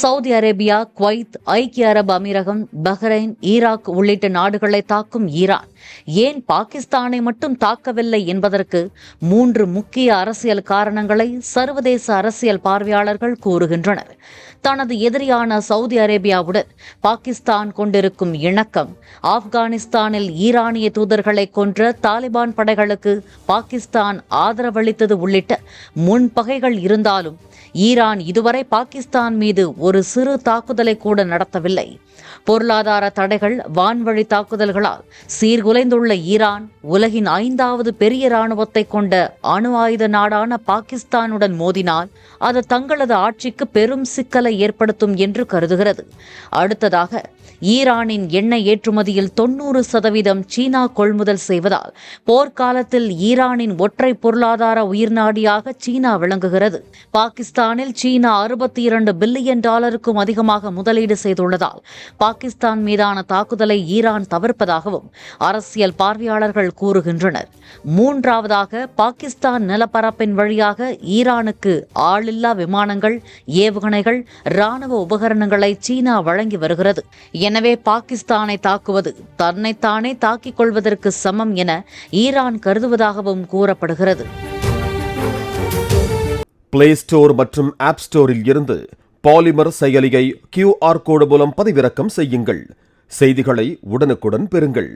Saudi Arabia, Kuwait, ஐக்கிய அரபு அமீரகம், Bahrain, Iraq உள்ளிட்ட நாடுகளை தாக்கும் ஈரான் ஏன் பாகிஸ்தானை மட்டும் தாக்கவில்லை என்பதற்கு 3 முக்கிய அரசியல் காரணங்களை சர்வதேச அரசியல் பார்வையாளர்கள் கூறுகின்றனர். தனது எதிரியான சவுதி அரேபியாவுடன் பாகிஸ்தான் கொண்டிருக்கும் இணக்கம், ஆப்கானிஸ்தானில் ஈரானிய தூதர்களை கொன்ற தாலிபான் படைகளுக்கு பாகிஸ்தான் ஆதரவளித்தது உள்ளிட்ட முன்பகைகள் இருந்தாலும் ஈரான் இதுவரை பாகிஸ்தான் மீது ஒரு சிறு தாக்குதலை கூட நடத்தவில்லை. பொருளாதார தடைகள், வான்வழி தாக்குதல்களால் சீர்குலைந்துள்ள ஈரான் உலகின் 5வது பெரிய இராணுவத்தை கொண்ட அணு ஆயுத நாடான பாகிஸ்தானுடன் மோதினால் அது தங்களது ஆட்சிக்கு பெரும் சிக்கலை ஏற்படுத்தும் என்று கருதுகிறது. அடுத்ததாக, ஈரானின் எண்ணெய் ஏற்றுமதியில் 90% சீனா கொள்முதல் செய்வதால் போர்க்காலத்தில் ஈரானின் ஒற்றை பொருளாதார உயிர்நாடியாக சீனா விளங்குகிறது. பாகிஸ்தானில் சீனா $62 பில்லியன் அதிகமாக முதலீடு செய்துள்ளதால் பாகிஸ்தான் மீதான தாக்குதலை ஈரான் தவிர்ப்பதாகவும் அரசியல் பார்வையாளர்கள் கூறுகின்றனர். 3வது, பாகிஸ்தான் நிலப்பரப்பின் வழியாக ஈரானுக்கு ஆளில்லா விமானங்கள், ஏவுகணைகள், இராணுவ உபகரணங்களை சீனா வழங்கி வருகிறது. எனவே பாகிஸ்தானை தாக்குவது தன்னைத்தானே தாக்கிக் கொள்வதற்கு சமம் என ஈரான் கருதுவதாகவும் கூறப்படுகிறது. பிளே ஸ்டோர் மற்றும் ஆப் ஸ்டோரில் இருந்து பாலிமர் செயலியை QR கோடு மூலம் பதிவிறக்கம் செய்யுங்கள். செய்திகளை உடனுக்குடன் பெறுங்கள்.